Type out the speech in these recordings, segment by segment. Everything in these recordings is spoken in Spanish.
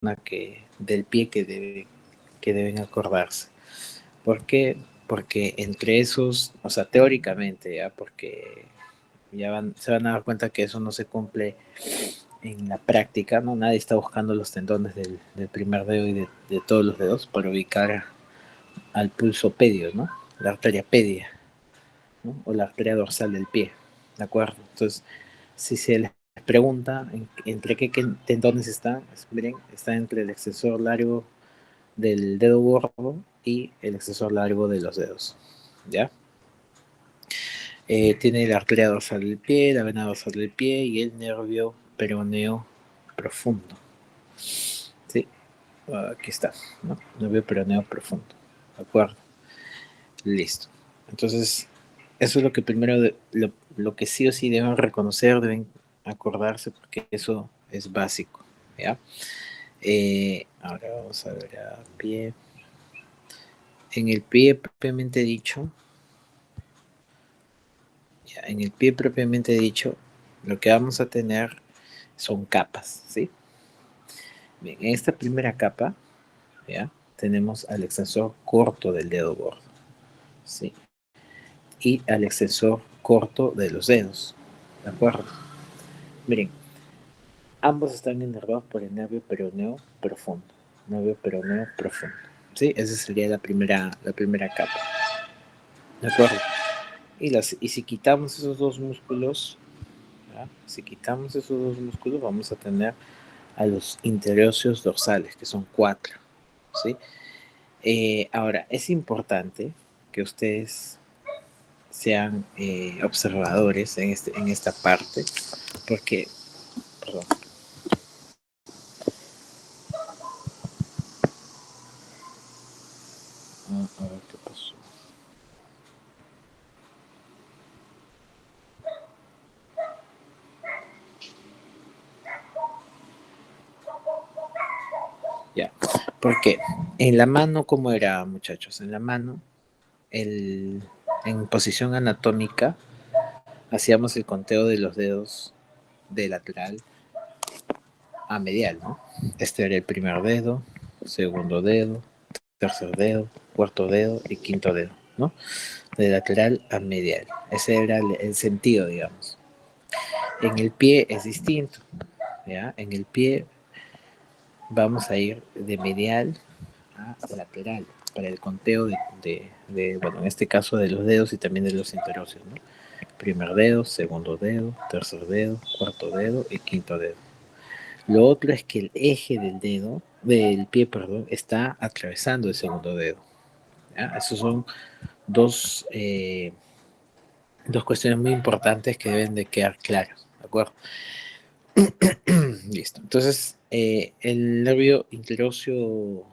del pie que deben acordarse. ¿Por qué? Porque entre esos, o sea, teóricamente, ¿ya? Porque se van a dar cuenta que eso no se cumple en la práctica, ¿no? Nadie está buscando los tendones del primer dedo y de todos los dedos para ubicar al pulso pedio, ¿no? La arteria pedia, ¿no? O la arteria dorsal del pie, ¿de acuerdo? Entonces, si se les pregunta entre qué tendones están, pues, miren, está entre el extensor largo del dedo gordo y el extensor largo de los dedos, ¿ya? Tiene la arteria dorsal del pie, la vena dorsal del pie y el nervio peroneo profundo. Sí, aquí está, ¿no? Nervio peroneo profundo. ¿De acuerdo? Listo. Entonces, eso es lo que primero, lo que sí o sí deben reconocer, deben acordarse, porque eso es básico, ¿ya? Ahora vamos a ver a pie. En el pie propiamente dicho, ya, en el pie propiamente dicho, lo que vamos a tener son capas, ¿sí? Bien, en esta primera capa, ¿ya? Tenemos al extensor corto del dedo gordo, ¿sí? Y al extensor corto de los dedos, ¿de acuerdo? Miren, ambos están inervados por el nervio peroneo profundo, nervio peroneo profundo, ¿sí? Esa sería la primera capa, ¿de acuerdo? Y si quitamos esos dos músculos, ¿ya? Si quitamos esos dos músculos, vamos a tener a los interóseos dorsales, que son 4, ¿sí? Ahora, es importante que ustedes sean observadores en esta parte, porque, perdón, a ver qué pasó. Ya, porque en la mano, ¿cómo era, muchachos? En la mano, en posición anatómica, hacíamos el conteo de los dedos de lateral a medial, ¿no? Este era el primer dedo, segundo dedo, tercer dedo, cuarto dedo y quinto dedo, ¿no? De lateral a medial. Ese era el sentido, digamos. En el pie es distinto, ¿ya? En el pie vamos a ir de medial a lateral para el conteo bueno, en este caso de los dedos y también de los interóseos, ¿no? Primer dedo, segundo dedo, tercer dedo, cuarto dedo y quinto dedo. Lo otro es que el eje del pie, perdón, está atravesando el segundo dedo. ¿Ya? Esos son dos, dos cuestiones muy importantes que deben de quedar claras, ¿de acuerdo? Listo. Entonces, el nervio interóseo,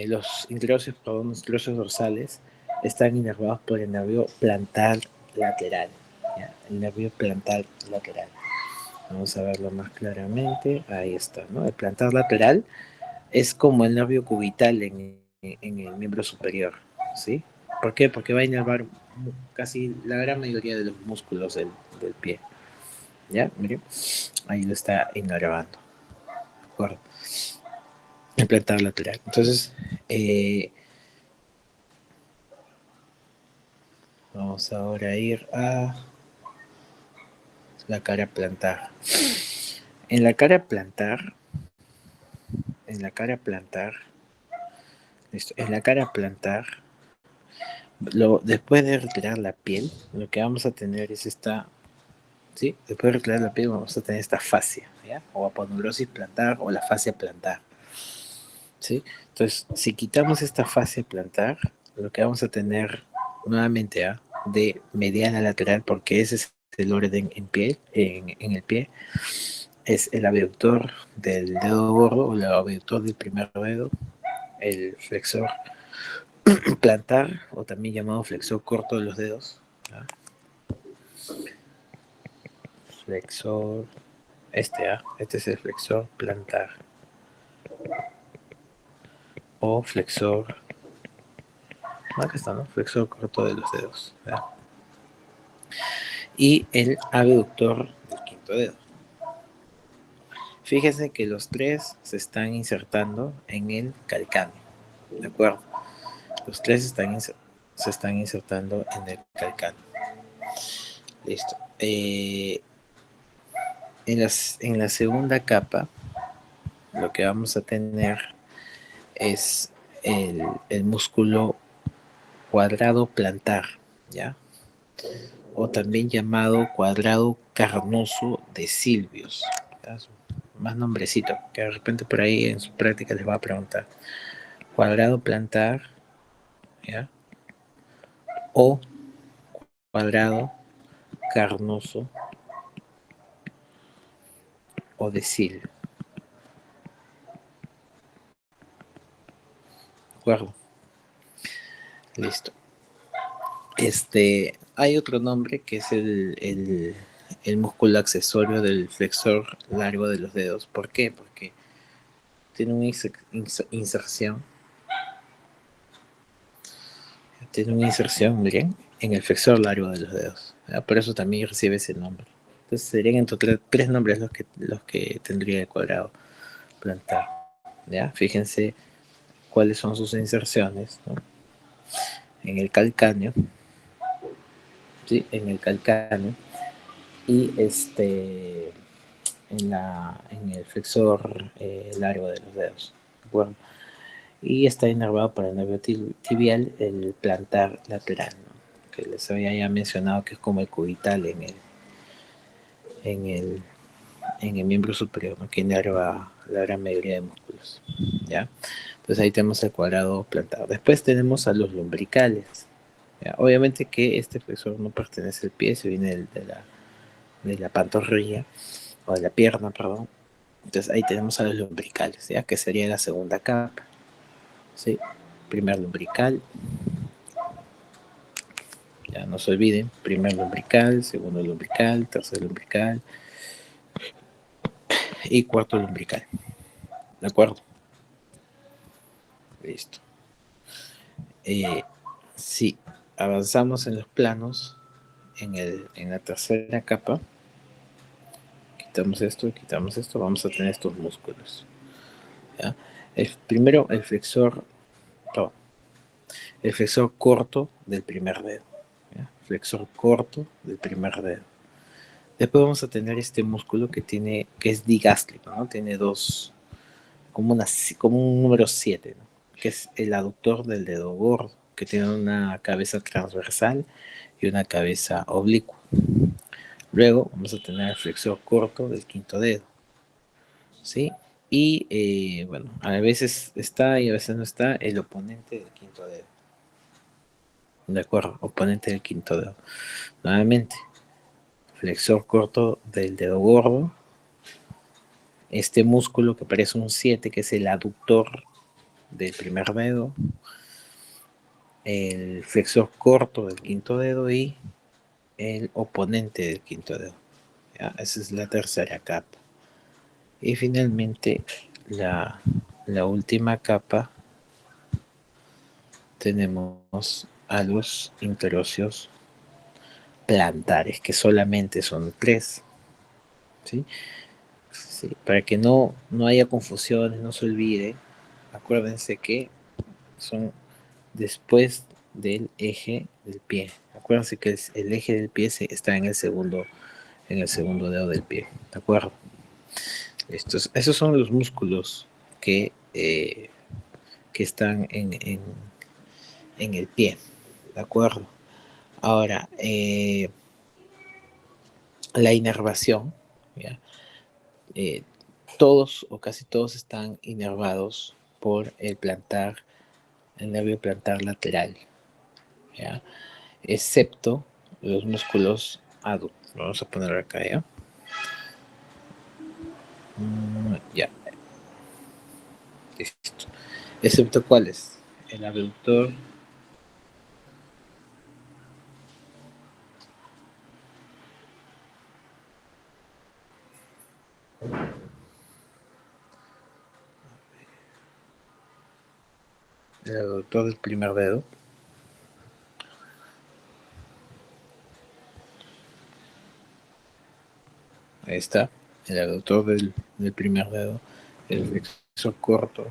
los interóseos, perdón, los interóseos dorsales están inervados por el nervio plantar lateral. ¿Ya? El nervio plantar lateral. Vamos a verlo más claramente. Ahí está, ¿no? El plantar lateral es como el nervio cubital en el miembro superior, ¿sí? ¿Por qué? Porque va a inervar casi la gran mayoría de los músculos del pie. ¿Ya? Miren, ahí lo está inervando. ¿De acuerdo? El plantar lateral. Entonces, vamos ahora a ir a la cara plantar. En la cara plantar, en la cara plantar, listo, en la cara plantar, después de retirar la piel, lo que vamos a tener es esta, ¿sí? Después de retirar la piel vamos a tener esta fascia, ¿ya? O aponeurosis plantar o la fascia plantar, ¿sí? Entonces, si quitamos esta fascia plantar, lo que vamos a tener nuevamente, ¿ah? De medial a lateral, porque ese es el orden en el pie, es el abductor del dedo gordo o el abductor del primer dedo, el flexor plantar o también llamado flexor corto de los dedos, ¿ya? Flexor, este es el flexor plantar o flexor, acá está, ¿no? Flexor corto de los dedos, ¿ya? Y el abductor del quinto dedo. Fíjense que los tres se están insertando en el calcáneo, ¿de acuerdo? Los tres se están insertando en el calcáneo. Listo. En la segunda capa, lo que vamos a tener es el músculo cuadrado plantar, ¿ya? O también llamado cuadrado carnoso de Silvius. ¿Ya? Más nombrecito, que de repente por ahí en su práctica les va a preguntar. Cuadrado plantar, ¿ya? O cuadrado carnoso o de Silvius. ¿De acuerdo? Listo. Hay otro nombre que es el músculo accesorio del flexor largo de los dedos. ¿Por qué? Porque tiene una inserción, miren, en el flexor largo de los dedos. ¿Ya? Por eso también recibe ese nombre. Entonces serían en total tres nombres los que tendría el cuadrado plantar. ¿Ya? Fíjense cuáles son sus inserciones, ¿no? En el calcáneo, ¿sí? En el calcáneo y en el flexor largo de los dedos. Bueno, y está inervado por el nervio tibial, el plantar lateral, ¿no? Que les había ya mencionado que es como el cubital en el, en el miembro superior, ¿no? Que inerva la gran mayoría de músculos. ¿Ya? Entonces ahí tenemos el cuadrado plantar. Después tenemos a los lumbricales. ¿Ya? Obviamente que este flexor no pertenece al pie, se viene de la pantorrilla, o de la pierna, perdón. Entonces ahí tenemos a los lumbricales, ¿ya? Que sería la segunda capa. ¿Sí? Primer lumbrical, ya no se olviden, primer lumbrical, segundo lumbrical, tercer lumbrical y cuarto lumbrical. ¿De acuerdo? Listo. Si avanzamos en los planos, en la tercera capa, quitamos esto, vamos a tener estos músculos. ¿Ya? Primero, el flexor corto del primer dedo. ¿Ya? Flexor corto del primer dedo. Después vamos a tener este músculo que es digástrico, ¿no? Tiene dos, como un número 7, ¿no? Que es el aductor del dedo gordo, que tiene una cabeza transversal y una cabeza oblicua. Luego vamos a tener el flexor corto del quinto dedo, ¿sí? Y bueno, a veces está y a veces no está el oponente del quinto dedo. ¿De acuerdo? Oponente del quinto dedo. Nuevamente, flexor corto del dedo gordo, este músculo que parece un 7, que es el aductor del primer dedo, el flexor corto del quinto dedo y el oponente del quinto dedo. ¿Ya? Esa es la tercera capa. Y finalmente, la, la última capa, tenemos a los interóseos plantares, que solamente son tres. ¿Sí? Sí, para que no haya confusiones, no se olvide, acuérdense que son después del eje del pie. Acuérdense que el eje del pie está en el segundo dedo del pie. ¿De acuerdo? Esos son los músculos que están en el pie. ¿De acuerdo? Ahora, la inervación, ¿ya? Eh, todos o casi todos están inervados por el nervio plantar lateral, ¿ya? Excepto los músculos aductores. Vamos a poner acá, ¿ya? Ya, listo. ¿Excepto cuáles? El abductor, del primer dedo. Ahí está. el aductor del primer dedo, el flexor corto.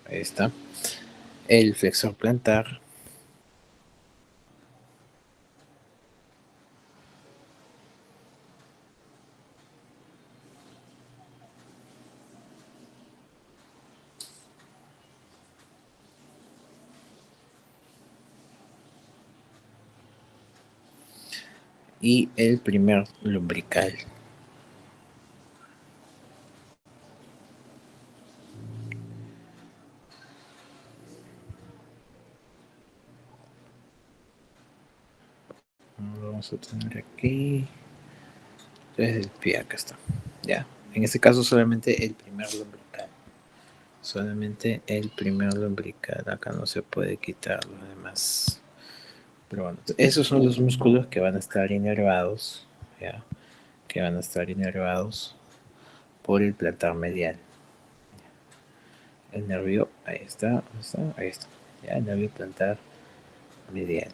Ahí está. El flexor plantar. Y el primer lumbrical. Vamos a tener aquí. Entonces el pie, acá está. Ya. En este caso solamente el primer lumbrical. Solamente el primer lumbrical. Acá no se puede quitar los demás. Pero bueno, esos son los músculos que van a estar inervados. ¿Ya? Que van a estar inervados por el plantar medial. El nervio, ahí está, ahí está. Ya, el nervio plantar medial.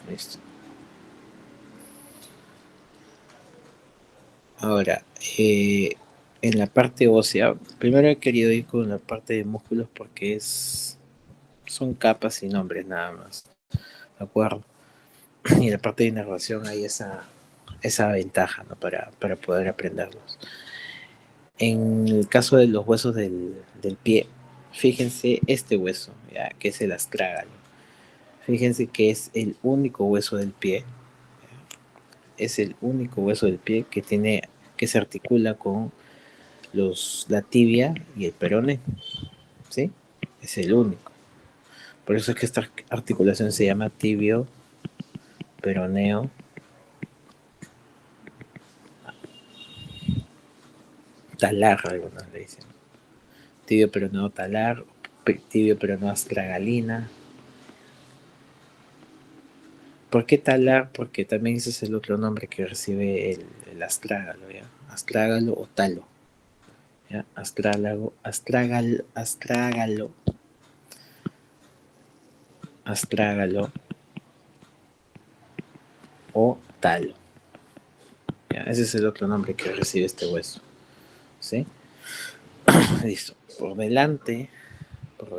Listo. Ahora, en la parte ósea, primero he querido ir con la parte de músculos porque son capas y nombres nada más, ¿de acuerdo? Y en la parte de inervación hay esa ventaja, ¿no? Para poder aprenderlos. En el caso de los huesos del pie, fíjense este hueso, ¿ya? Que es el astrágalo. Fíjense que es el único hueso del pie, es el único hueso del pie que se articula con la tibia y el peroné, ¿sí? Es el único. Por eso es que esta articulación se llama tibio, peroneo, talar, algunos le dicen. Tibio, peroneo, talar, tibio, peroneo, astragalina. ¿Por qué talar? Porque también ese es el otro nombre que recibe el astrágalo, ¿ya? Astrágalo o talo. ¿Ya? Astrágalo o talo. ¿Ya? Ese es el otro nombre que recibe este hueso. ¿Sí? Listo. Por delante, por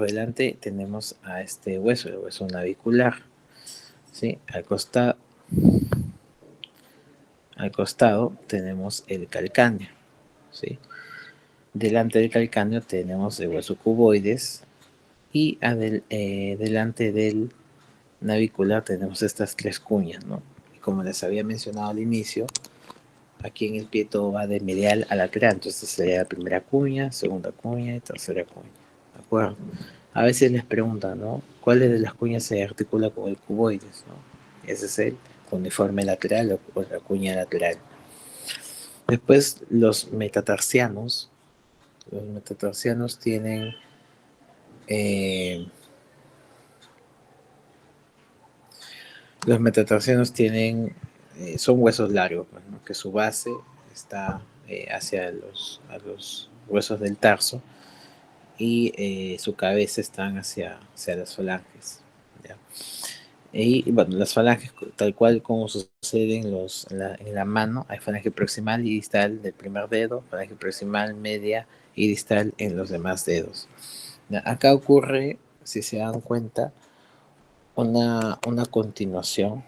delante tenemos a este hueso, el hueso navicular. ¿Sí? Al costado tenemos el calcáneo. ¿Sí? Delante del calcáneo tenemos el hueso cuboides y delante del navicular tenemos estas tres cuñas, ¿no? Y como les había mencionado al inicio, aquí en el pie todo va de medial a lateral, entonces sería la primera cuña, segunda cuña y tercera cuña, ¿de acuerdo? A veces les preguntan, ¿no? ¿Cuál de las cuñas se articula con el cuboides, ¿no? Ese es el cuneiforme lateral o la cuña lateral. Después los metatarsianos tienen eh, los metatarsianos son huesos largos, pues, ¿no? Que su base está hacia a los huesos del tarso y su cabeza están hacia las falanges. ¿Ya? Y bueno, las falanges, tal cual como sucede en la mano, hay falange proximal y distal del primer dedo, falange proximal, media y distal en los demás dedos. ¿Ya? Acá ocurre, si se dan cuenta, una continuación.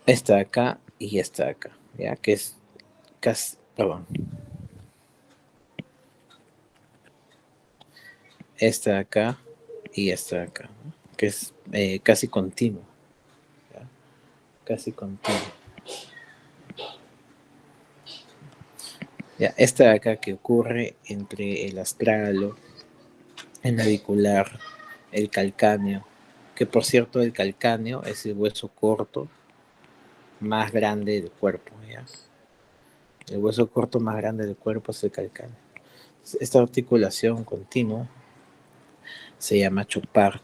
Esta de acá y esta de acá, ¿ya? Que es casi, perdón, esta de acá y esta de acá, ¿no? Que es casi continuo, ¿ya? Casi continuo. Ya, esta de acá que ocurre entre el astrágalo, el navicular, el calcáneo, que por cierto el calcáneo es el hueso corto más grande del cuerpo, ¿ya? El hueso corto más grande del cuerpo es el calcáneo. Esta articulación continua se llama chopar.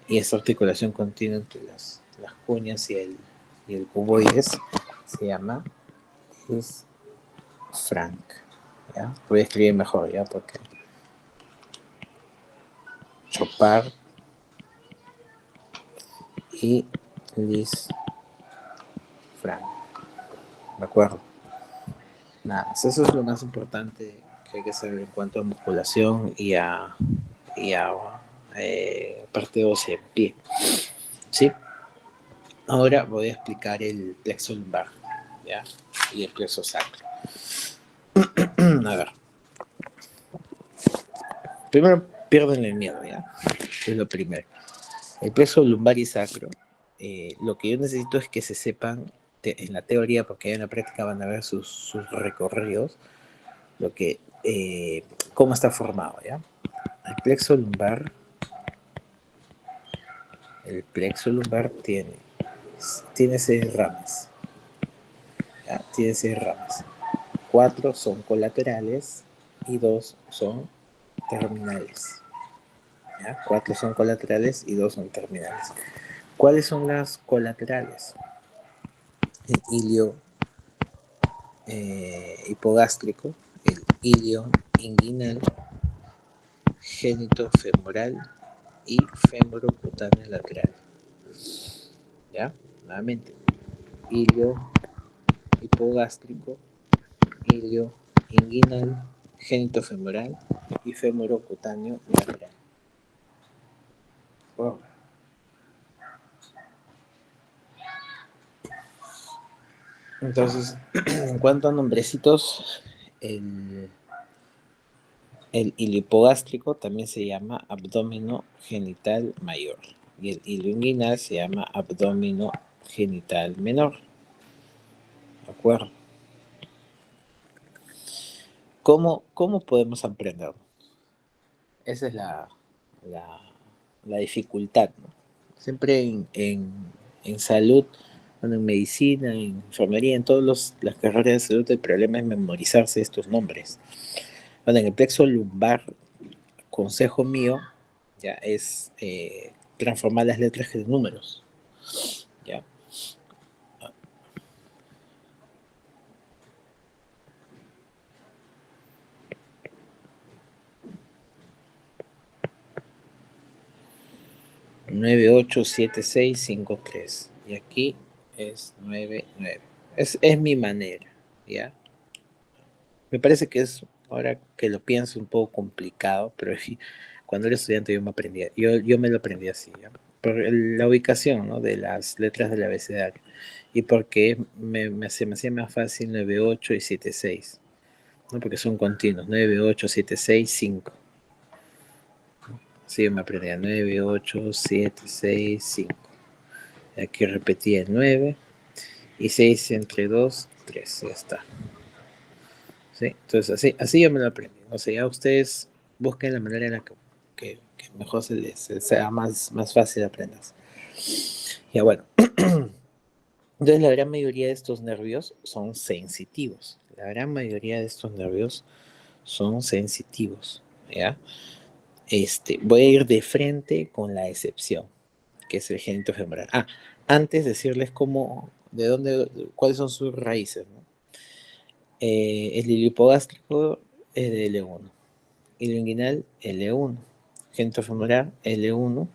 Y esta articulación continua entre las cuñas y el cuboides se llama es Frank. ¿Ya? Voy a escribir mejor, ¿ya? Porque chopar y Liz Frank. ¿De acuerdo? Nada, eso es lo más importante que hay que saber en cuanto a musculación y a parte ósea en pie. ¿Sí? Ahora voy a explicar el plexo lumbar, ¿ya? Y el plexo sacro. A ver, primero pierden el miedo, ¿ya? Es lo primero. El plexo lumbar y sacro, lo que yo necesito es que se sepan en la teoría, porque en la práctica van a ver sus recorridos, lo que, cómo está formado, ¿ya? El plexo lumbar, tiene 6 ramas, ¿ya? Tiene 6 ramas. 4 son colaterales y 2 son terminales. ¿Ya? 4 son colaterales y 2 son terminales. ¿Cuáles son las colaterales? El ilio hipogástrico, el ilio inguinal, génito femoral y femorocutáneo lateral. ¿Ya? Nuevamente, ilio hipogástrico, ilio inguinal, génito femoral y femorocutáneo lateral. Wow. Entonces, en cuanto a nombrecitos, el, el hilo hipogástrico también se llama abdómeno genital mayor y el hilo inguinal se llama abdómeno genital menor. ¿De acuerdo? ¿Cómo podemos aprenderlo? Esa es la, la dificultad, ¿no? Siempre en salud, bueno, en medicina, en enfermería, en todas las carreras de salud, el problema es memorizarse estos nombres. Bueno, en el plexo lumbar, consejo mío, ya es transformar las letras en números. ¿Ya? 987653. Y aquí es 99. Es mi manera, ¿ya? Me parece que es, ahora que lo pienso, un poco complicado, pero cuando era estudiante yo me lo aprendí así, ¿ya? Por la ubicación, ¿no? De las letras del abecedario. Y porque me hacía más fácil 98 y 76, ¿no? Porque son continuos, 98765. Sí, me aprendía 98765. Aquí repetía el 9 y 6 entre 2 3, ya está. ¿Sí? Entonces así yo me lo aprendí. O sea, ya ustedes busquen la manera en la que mejor se les sea más fácil aprender. Ya bueno, entonces la gran mayoría de estos nervios son sensitivos. La gran mayoría de estos nervios son sensitivos. ¿Ya? Voy a ir de frente con la excepción, que es el génito femoral. Antes decirles cuáles son sus raíces, ¿no? El hilo hipogástrico es de L1, hilo inguinal L1, génito femoral L1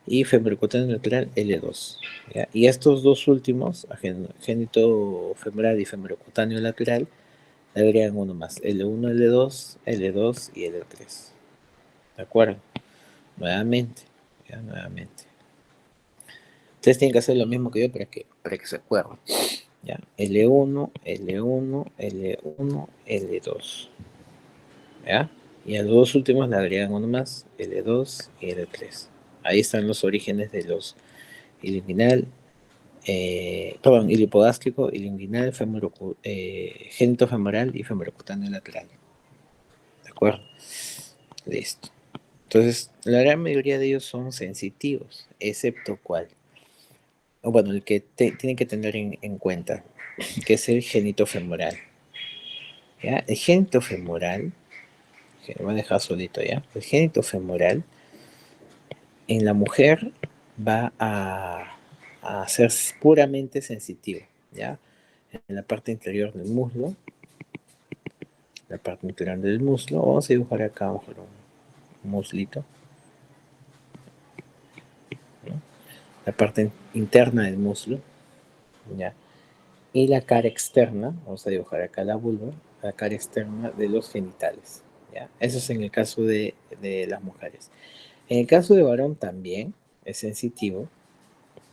y femorocutáneo lateral L2. ¿Ya? Y estos dos últimos, génito femoral y femorocutáneo lateral, le agregan uno más, L1, L2, L2 y L3. ¿De acuerdo? Nuevamente, ya nuevamente. Ustedes tienen que hacer lo mismo que yo para que se acuerden. ¿Ya? L1, L1, L1, L2. ¿Ya? Y a los dos últimos le agregan uno más, L2 y L3. Ahí están los orígenes de los ilinguinal, hilo hipogástrico, ilinguinal, génito femoral y femorocutáneo lateral. ¿De acuerdo? Listo. Entonces, la gran mayoría de ellos son sensitivos, excepto cuál. O bueno, el que tienen que tener en cuenta. que es el genitofemoral. ¿Ya? El genitofemoral, que lo voy a dejar solito ya, el genitofemoral en la mujer va a ser puramente sensitivo, ¿ya? En la parte interior del muslo, la parte interior del muslo, vamos a dibujar acá mejor un muslito, ¿no? La parte interna del muslo, ¿ya? Y la cara externa, vamos a dibujar acá la vulva, la cara externa de los genitales, ¿ya? Eso es en el caso de las mujeres. En el caso de varón también es sensitivo,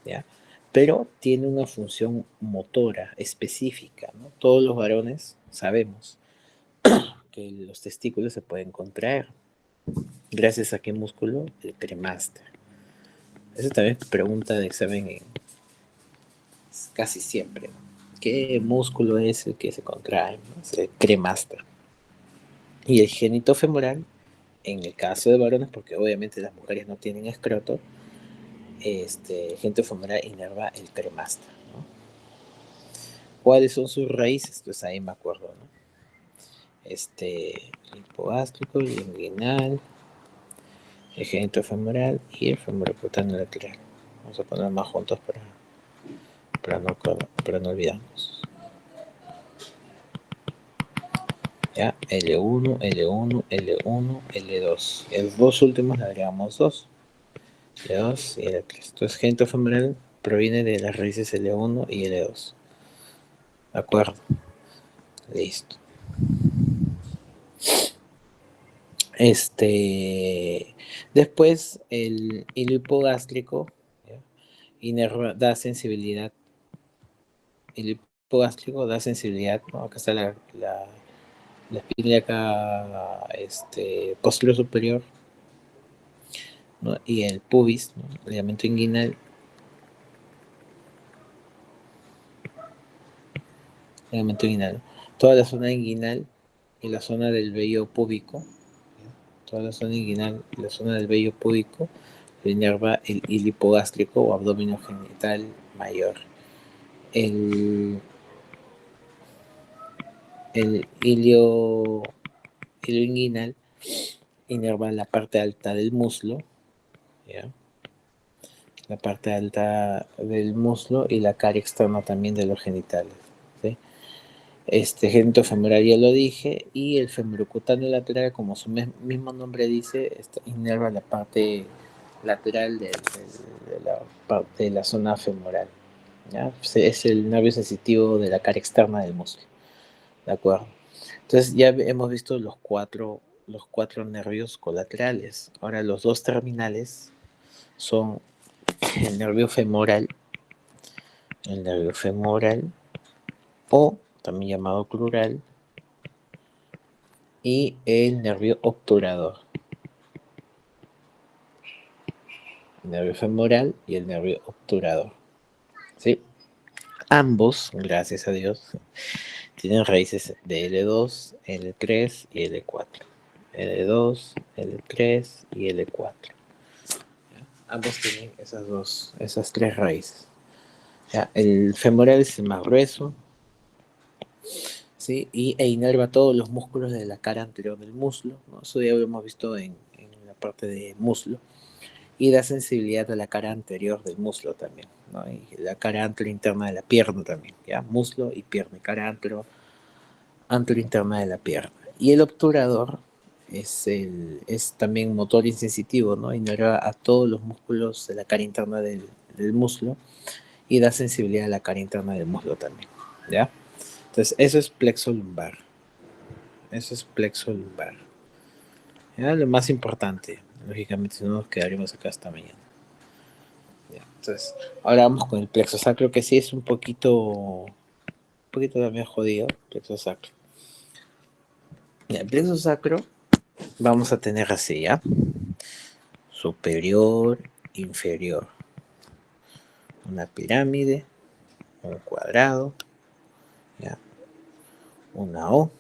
¿ya? Pero tiene una función motora específica, ¿no? Todos los varones sabemos que los testículos se pueden contraer. ¿Gracias a qué músculo? El cremaster. Eso también es pregunta de examen casi siempre, ¿no? ¿Qué músculo es el que se contrae? ¿No? Es el cremaster. Y el génito femoral, en el caso de varones, porque obviamente las mujeres no tienen escroto, el génito femoral inerva el cremaster, ¿no? ¿Cuáles son sus raíces? Pues ahí me acuerdo, ¿no? Hipogástrico, el inguinal, el génito femoral y el femorocutáneo lateral. Vamos a poner más juntos para no olvidarnos. Ya, L1, L1, L1, L2. Los dos últimos le agregamos 2. L2 y L3. Entonces, génito femoral proviene de las raíces L1 y L2. ¿De acuerdo? Listo. Después, el hilo hipogástrico, ¿ya? Da sensibilidad. El hipogástrico da sensibilidad, ¿no? Acá está la espina acá, posterior superior, ¿no? Y el pubis, ¿no? El ligamento inguinal. Ligamento inguinal. Toda la zona inguinal y la zona del vello púbico, ¿ya? Toda la zona inguinal y la zona del vello púbico lo inerva el hilo hipogástrico o abdomen genital mayor. El, el hilo inguinal inerva la parte alta del muslo, ¿ya? La parte alta del muslo y la cara externa también de los genitales, ¿sí? Génito femoral ya lo dije, y el femorocutáneo lateral, como su mismo nombre dice, inerva la parte lateral de la zona femoral, ¿ya? Es el nervio sensitivo de la cara externa del muslo, ¿de acuerdo? Entonces ya hemos visto los cuatro nervios colaterales. Ahora los dos terminales son el nervio femoral o también llamado crural, y el nervio obturador. El nervio femoral y el nervio obturador, ¿sí? Ambos, gracias a Dios, tienen raíces de L2, L3 y L4. L2, L3 y L4. Ambos tienen esas tres raíces. ¿Ya? El femoral es el más grueso, ¿sí? E inerva todos los músculos de la cara anterior del muslo, ¿no? Eso ya lo hemos visto en la parte de muslo. Y da sensibilidad a la cara anterior del muslo también, ¿no? Y la cara antero-interna de la pierna también, ¿ya? Muslo y pierna, cara antero-interna de la pierna. Y el obturador es también motor insensitivo, ¿no? Inerva a todos los músculos de la cara interna del muslo y da sensibilidad a la cara interna del muslo también, ¿ya? Entonces, eso es plexo lumbar. Eso es plexo lumbar. ¿Ya? Lo más importante, lógicamente, si no nos quedaríamos acá hasta mañana. ¿Ya? Entonces, ahora vamos con el plexo sacro, que sí es un poquito también jodido, plexo sacro. Ya, el plexo sacro vamos a tener así, ¿ya? Superior, inferior. Una pirámide, un cuadrado, ¿ya? Una O,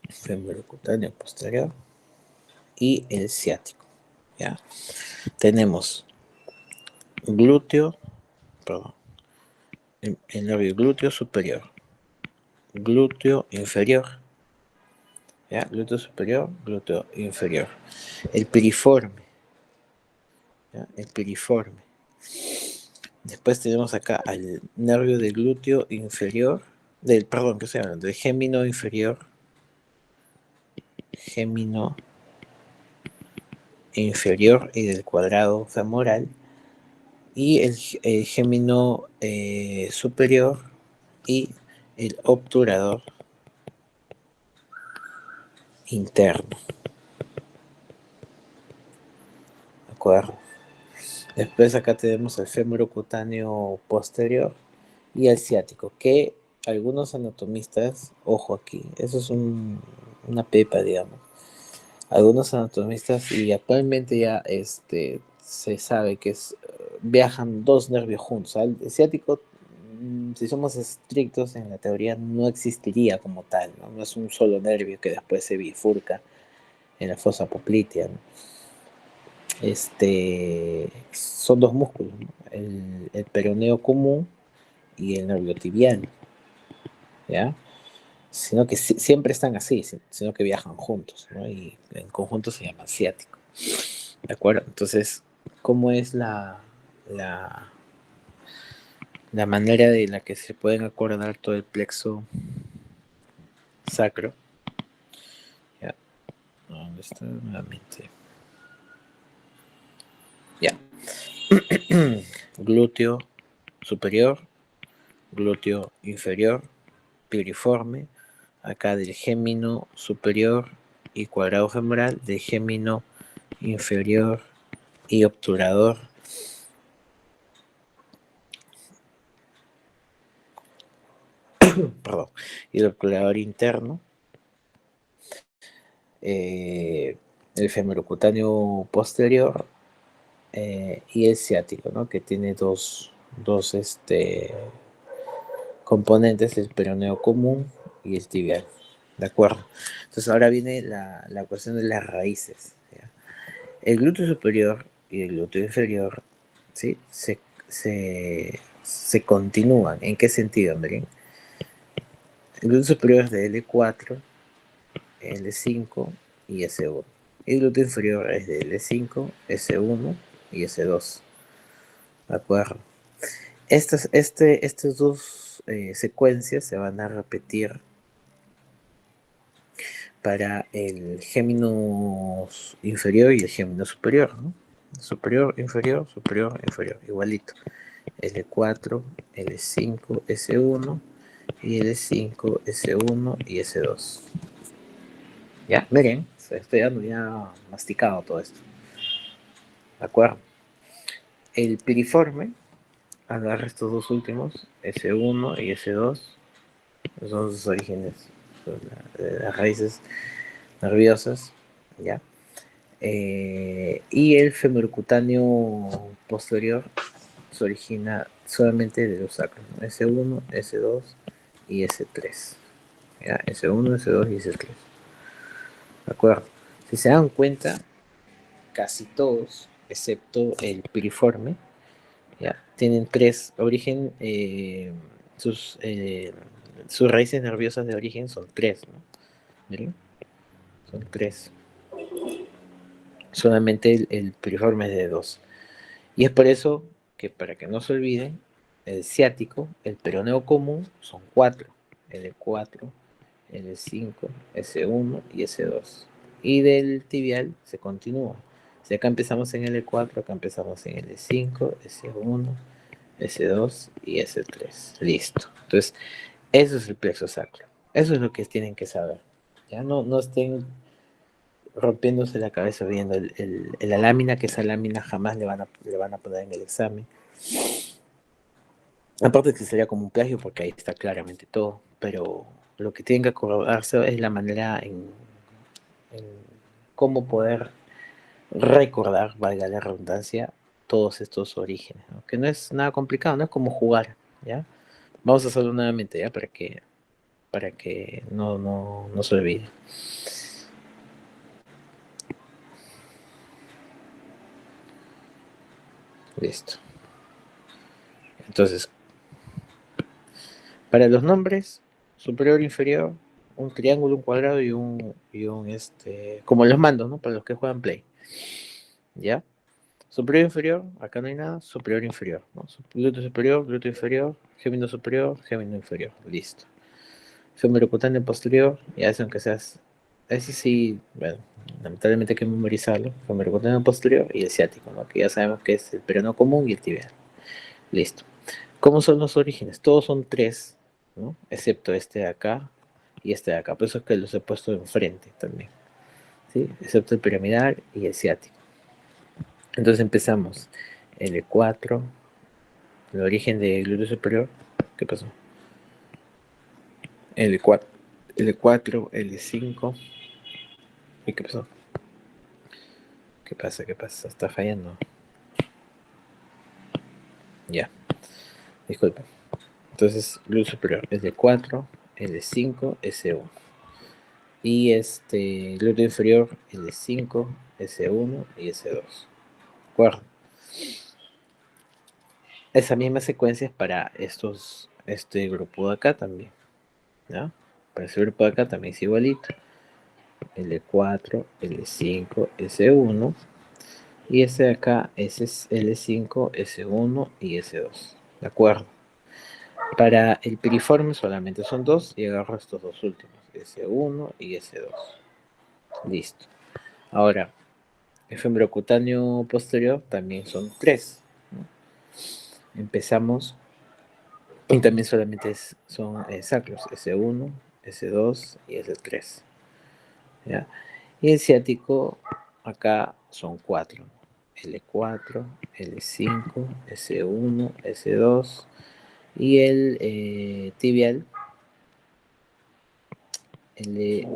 femorocutáneo posterior y el ciático, ¿ya? Tenemos glúteo, perdón. El nervio glúteo superior, glúteo inferior, ¿ya? Glúteo superior, glúteo inferior. El piriforme, ¿ya? El piriforme. Después tenemos acá al nervio del glúteo inferior, perdón, ¿qué se llama? Del gémino inferior, gémino inferior y del cuadrado femoral, y el gémino superior y el obturador interno, ¿de acuerdo? Después acá tenemos el fémuro cutáneo posterior y el ciático, que algunos anatomistas, ojo aquí, eso es una pepa, digamos. Algunos anatomistas, y actualmente ya se sabe que viajan dos nervios juntos. ¿Sabes? El ciático, si somos estrictos en la teoría, no existiría como tal, ¿no? No es un solo nervio que después se bifurca en la fosa poplitea, ¿no? Son dos músculos, ¿no? El peroneo común y el nervio tibial, ¿ya? Sino que siempre están así, sino que viajan juntos, ¿no? Y en conjunto se llama ciático, ¿de acuerdo? Entonces, ¿cómo es la, la manera de la que se pueden acordar todo el plexo sacro? ¿Ya? ¿Dónde está nuevamente? Ya. Glúteo superior, glúteo inferior, piriforme, acá del gémino superior y cuadrado femoral, del gémino inferior y obturador, perdón, y el obturador interno, el femorocutáneo posterior y el ciático, ¿no? Que tiene dos componentes, el peroneo común y el tibial. ¿De acuerdo? Entonces ahora viene la cuestión de las raíces. ¿Ya? El glúteo superior y el glúteo inferior, ¿sí? Se continúan. ¿En qué sentido, Andrés? El glúteo superior es de L4, L5 y S1. Y el glúteo inferior es de L5, S1 y S2. ¿De acuerdo? Estas dos secuencias se van a repetir para el gémino inferior y el gémino superior, ¿no? Superior, inferior, inferior, igualito. L4, L5, S1 y L5, S1 y S2. Ya, miren, estoy dando ya masticado todo esto. ¿De acuerdo? El piriforme agarra estos dos últimos, S1 y S2, son sus orígenes, son las raíces nerviosas, ¿ya? Y el femorocutáneo posterior se origina solamente de los sacros, ¿no? S1, S2 y S3. ¿Ya? S1, S2 y S3. ¿De acuerdo? Si se dan cuenta, casi todos, excepto el piriforme, ¿ya? Tienen tres origen, sus raíces nerviosas de origen son tres, ¿no? ¿Miren? Son tres. Solamente el piriforme es de dos. Y es por eso que, para que no se olviden, el ciático, el peroneo común, son cuatro. L4, L5, S1 y S2. Y del tibial se continúa. Si acá empezamos en L4, acá empezamos en L5, S1, S2 y S3. Listo. Entonces, eso es el plexo sacro. Eso es lo que tienen que saber. Ya no estén rompiéndose la cabeza viendo la lámina, que esa lámina jamás le van a poner en el examen. Aparte que sería como un plagio porque ahí está claramente todo, pero lo que tienen que acordarse es la manera en cómo poder recordar, valga la redundancia, todos estos orígenes, ¿no? Que no es nada complicado, no es como jugar, ¿ya? Vamos a hacerlo nuevamente, ¿ya? Para que no se olvide. Listo. Entonces, para los nombres, superior, inferior, un triángulo, un cuadrado como los mandos, ¿no? Para los que juegan Play. ¿Ya? Superior, inferior, acá no hay nada, superior, inferior, ¿no? Glúteo inferior, gémino superior, gémino inferior, listo. Fémuro cutáneo posterior, y eso aunque seas, ese sí, bueno, lamentablemente hay que memorizarlo, fémuro cutáneo posterior y el ciático, ¿no? Que ya sabemos que es el peroné común y el tibial. Listo. ¿Cómo son los orígenes? Todos son tres, ¿no? Excepto este de acá y este de acá, por eso es que los he puesto enfrente también, ¿sí? Excepto el piramidal y el ciático. Entonces empezamos. L4, el origen del glúteo superior. ¿Qué pasó? L4, L4, L5. ¿Y qué pasó? ¿Qué pasa? ¿Qué pasa? Está fallando. Ya, disculpa. Entonces, glúteo superior, L4, L5, S1. Y glúteo inferior, L5, S1 y S2. ¿De acuerdo? Esa misma secuencia es para este grupo de acá también. ¿Ya? Para ese grupo de acá también es igualito. L4, L5, S1. Y ese de acá, ese es L5, S1 y S2. ¿De acuerdo? Para el piriforme solamente son dos y agarro estos dos últimos, S1 y S2. Listo. Ahora, el fembrocutáneo posterior también son tres, ¿no? Empezamos y también solamente son sacros, S1, S2 y S3. ¿Ya? Y el ciático, acá son cuatro. L4, L5, S1, S2 y el tibial, L,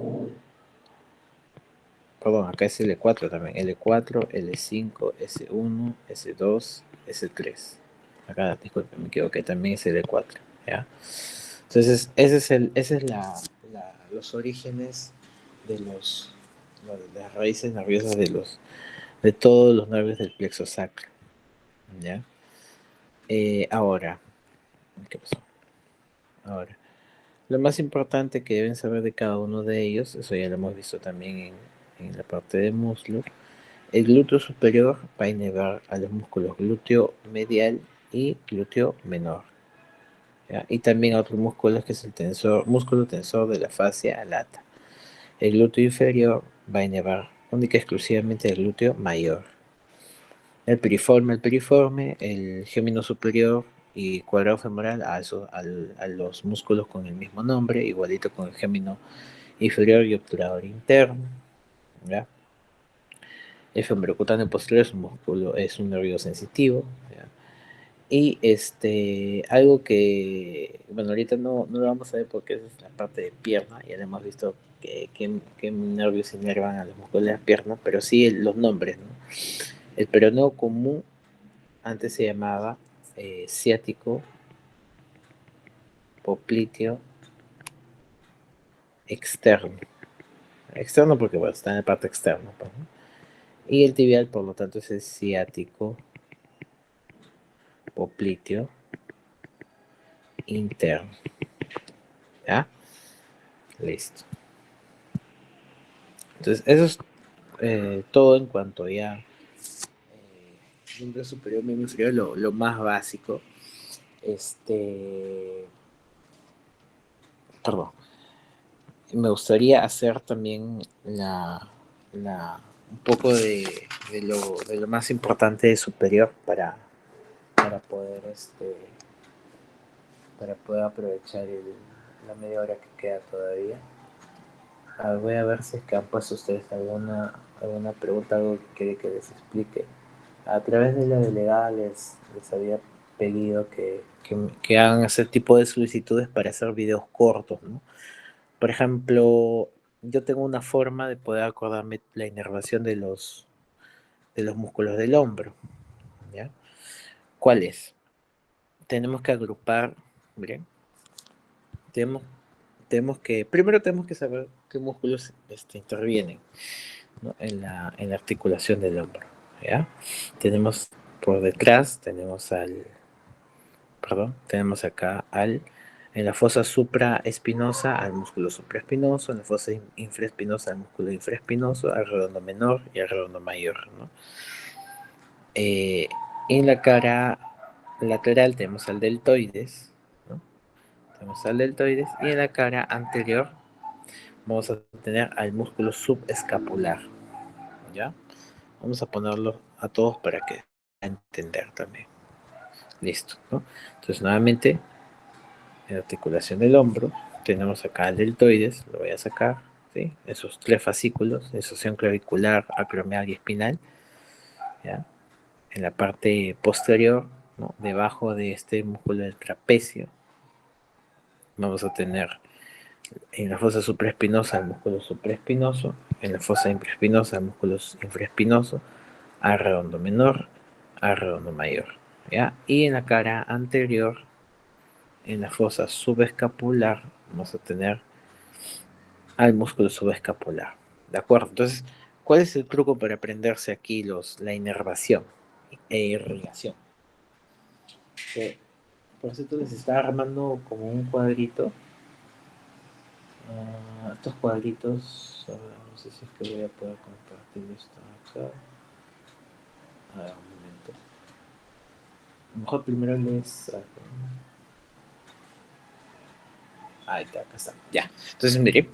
perdón, acá es L4 también, L4, L5, S1, S2, S3. Acá, disculpe, me equivoqué, también es L4, ¿ya? Entonces, ese es los orígenes de de las raíces nerviosas de todos los nervios del plexo sacro, ¿ya? Ahora, ¿qué pasó? Ahora, lo más importante que deben saber de cada uno de ellos, eso ya lo hemos visto también en la parte de muslo, el glúteo superior va a inervar a los músculos glúteo medial y glúteo menor, ¿ya? Y también a otros músculos que es el músculo tensor de la fascia lata. El glúteo inferior va a inervar única y exclusivamente el glúteo mayor. El gémino superior y cuadrado femoral a los músculos con el mismo nombre, igualito con el gémino inferior y obturador interno, ¿ya? El femorocutáneo posterior es un músculo, es un nervio sensitivo, ¿ya? Y algo que, bueno, ahorita no lo vamos a ver porque es la parte de pierna, ya lo hemos visto que nervios inervan a los músculos de la pierna, pero sí los nombres, ¿no? El peroneo común antes se llamaba ciático, popliteo, externo. Externo porque, bueno, está en la parte externa, pues, ¿no? Y el tibial, por lo tanto, es el ciático, popliteo, interno. ¿Ya? Listo. Entonces, eso es todo en cuanto ya miembro superior, miembro inferior, lo más básico. Perdón. Me gustaría hacer también un poco de lo más importante de superior para poder para poder aprovechar la media hora que queda todavía. Voy a ver si es que han puesto ustedes alguna pregunta, algo que quiere que les explique. A través de la delegada les había pedido que hagan ese tipo de solicitudes para hacer videos cortos, ¿no? Por ejemplo, yo tengo una forma de poder acordarme la inervación de los músculos del hombro, ¿ya? ¿Cuál es? Tenemos que agrupar, miren, tenemos, primero tenemos que saber qué músculos intervienen, ¿no? En la articulación del hombro, ¿ya? Tenemos por detrás, tenemos perdón, tenemos acá en la fosa supraespinosa al músculo supraespinoso, en la fosa infraespinosa al músculo infraespinoso, al redondo menor y al redondo mayor, ¿no? En la cara lateral tenemos al deltoides, ¿no? Tenemos al deltoides y en la cara anterior vamos a tener al músculo subescapular, ¿ya? Vamos a ponerlo a todos para que entender también. Listo, ¿no? Entonces nuevamente en la articulación del hombro tenemos acá el deltoides, lo voy a sacar, ¿sí? Esos tres fascículos, asociación clavicular, acromial y espinal, ¿ya? En la parte posterior, ¿no? Debajo de este músculo del trapecio, vamos a tener en la fosa supraespinosa el músculo supraespinoso, en la fosa infraespinosa el músculo infraespinoso, al redondo menor, al redondo mayor, ¿ya? Y en la cara anterior, en la fosa subescapular, vamos a tener al músculo subescapular, ¿de acuerdo? Entonces, ¿cuál es el truco para aprenderse aquí la inervación e irrigación? Que, por cierto, les está armando como un cuadrito. Estos cuadritos, a ver, no sé si es que voy a poder compartir esto acá. A ver, un momento. A lo mejor primero les... Ahí está, acá está. Ya. Entonces, mire.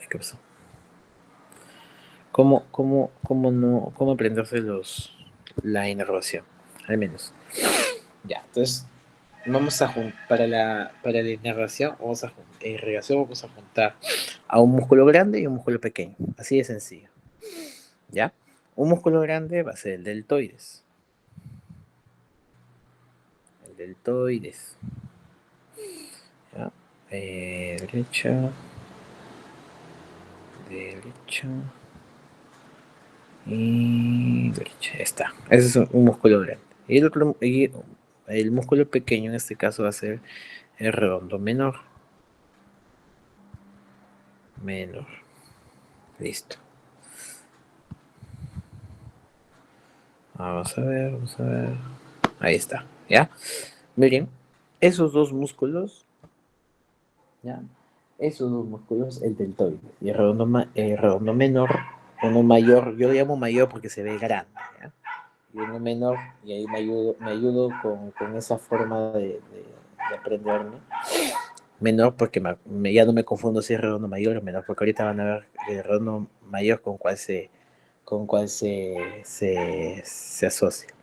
¿Qué pasó? ¿Cómo aprenderse la inervación? Al menos. Ya, entonces vamos a juntar para la inervación, irrigación vamos a juntar a un músculo grande y un músculo pequeño. Así de sencillo. ¿Ya? Un músculo grande va a ser el deltoides. El deltoides. ¿Ya? Derecha. Derecha. Y derecha. Ya está. Ese es un músculo grande. Y el músculo pequeño en este caso va a ser el redondo menor. Menor. Listo. Vamos a ver, vamos a ver. Ahí está, ¿ya? Miren, esos dos músculos, ¿ya? Esos dos músculos, el deltoide y el redondo menor, uno mayor, yo lo llamo mayor porque se ve grande, ¿ya? Y uno menor, y ahí me ayudo con esa forma de aprenderme. Menor porque ya no me confundo si es redondo mayor o menor, porque ahorita van a ver el redondo mayor con cuál se asocia.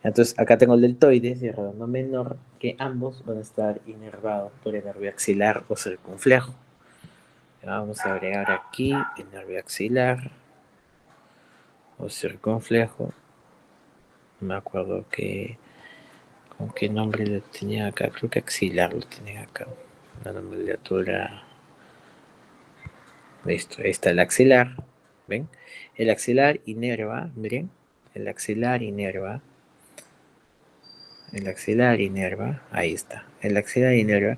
Entonces, acá tengo el deltoides y el redondo menor, que ambos van a estar inervados por el nervio axilar o circunflejo. Vamos a agregar aquí el nervio axilar o circunflejo. No me acuerdo con qué nombre lo tenía acá. Creo que axilar lo tenía acá. La nomenclatura. Listo, ahí está el axilar. ¿Ven? El axilar inerva, miren. El axilar inerva. El axilar inerva. Ahí está. El axilar inerva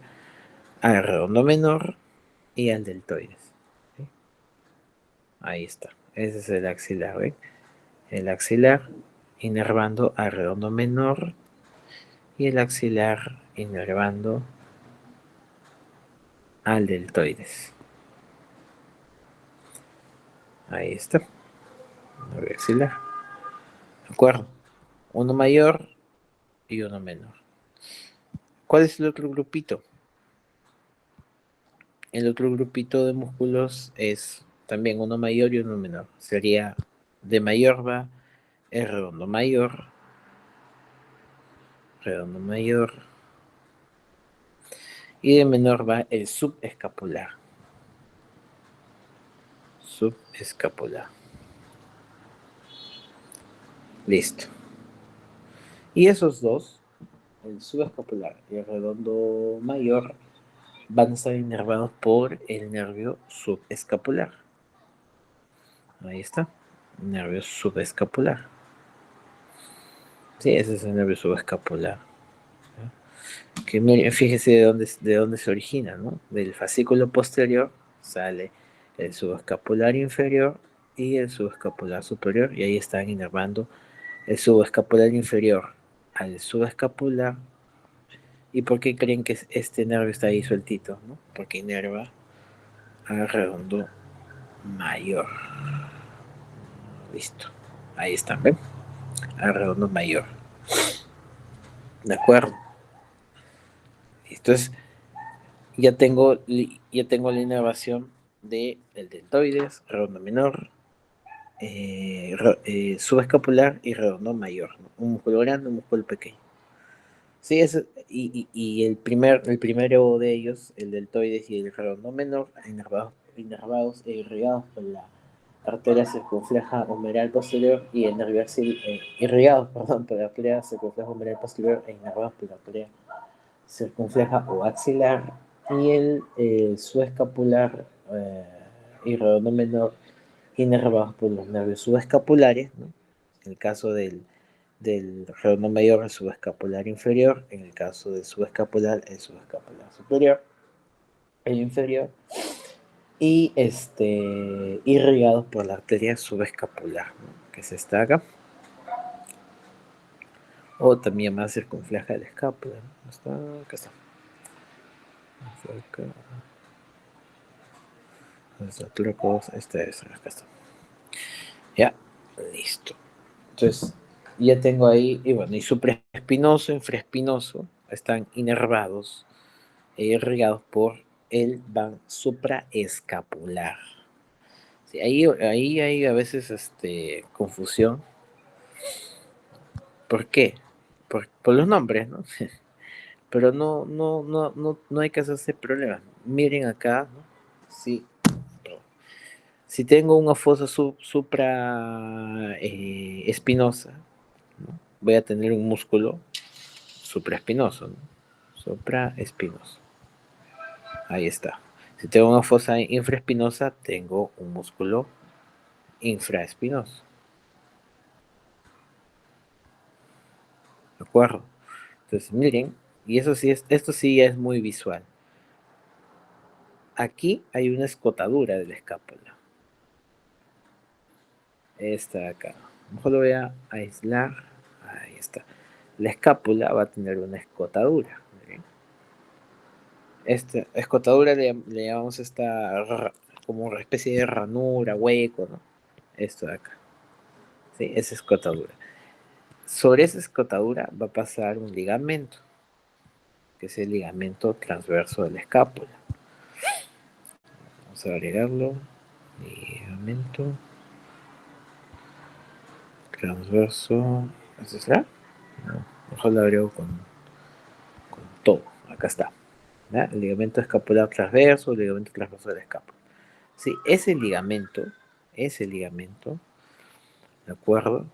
al redondo menor y al deltoides. ¿Sí? Ahí está. Ese es el axilar, ¿ven? El axilar inervando al redondo menor y el axilar inervando al deltoides. Ahí está. El axilar. ¿De acuerdo? Uno mayor y uno menor. ¿Cuál es el otro grupito? El otro grupito de músculos es también uno mayor y uno menor. Sería de mayor va el redondo mayor, y de menor va el subescapular. Subescapular. Listo. Y esos dos, el subescapular y el redondo mayor, van a estar inervados por el nervio subescapular. Ahí está. Nervio subescapular. Sí, ese es el nervio subescapular. Que fíjese de dónde se origina, ¿no? Del fascículo posterior sale el subescapular inferior y el subescapular superior, y ahí están inervando el subescapular inferior al subescapular. ¿Y por qué creen que este nervio está ahí sueltito? ¿No? Porque inerva al redondo mayor. Listo. Ahí está, ¿ven? Al redondo mayor. ¿De acuerdo? Entonces, ya tengo la inervación del deltoides, redondo menor, subescapular y redondo mayor, ¿no? Un músculo grande, un músculo pequeño. Sí, y el primero de ellos, el deltoides y el redondo menor, inervados e irrigados por la arteria circunfleja humeral posterior y el nervio irrigados, perdón, por la arteria circunfleja humeral posterior e inervados por la arteria circunfleja o axilar, y el subescapular y redondo menor inervados por los nervios subescapulares, ¿no? En el caso del redondo mayor, el subescapular inferior; en el caso del subescapular, el subescapular superior, el inferior, y irrigados por la arteria subescapular, ¿no? Que se está acá, o también más circunfleja de la escápula, ¿no? Está, acá está. Acá. Acá está. Ya, listo. Entonces, ya tengo ahí, y bueno, y supraespinoso, infraespinoso, están inervados e irrigados por el van supraescapular. Sí, ahí hay a veces confusión. ¿Por qué? Por los nombres, ¿no? Pero no hay que hacerse problemas. Miren acá, ¿no? Sí. Si tengo una fosa supra espinosa, ¿no? Voy a tener un músculo supraespinoso, ¿no? Supraespinoso. Ahí está. Si tengo una fosa infraespinosa, tengo un músculo infraespinoso. ¿De acuerdo? Entonces, miren, y esto sí ya es muy visual. Aquí hay una escotadura de la escápula. Esta de acá. Mejor lo voy a aislar. Ahí está. La escápula va a tener una escotadura. Miren. Esta escotadura le llamamos como una especie de ranura, hueco, ¿no? Esto de acá. Sí, es escotadura. Sobre esa escotadura va a pasar un ligamento, que es el ligamento transverso de la escápula. Vamos a agregarlo. Ligamento transverso. ¿Eso será? No, mejor lo agrego con todo. Acá está. ¿Ya? El ligamento escapular transverso, el ligamento transverso de la escápula. Sí, ese ligamento, ¿de acuerdo?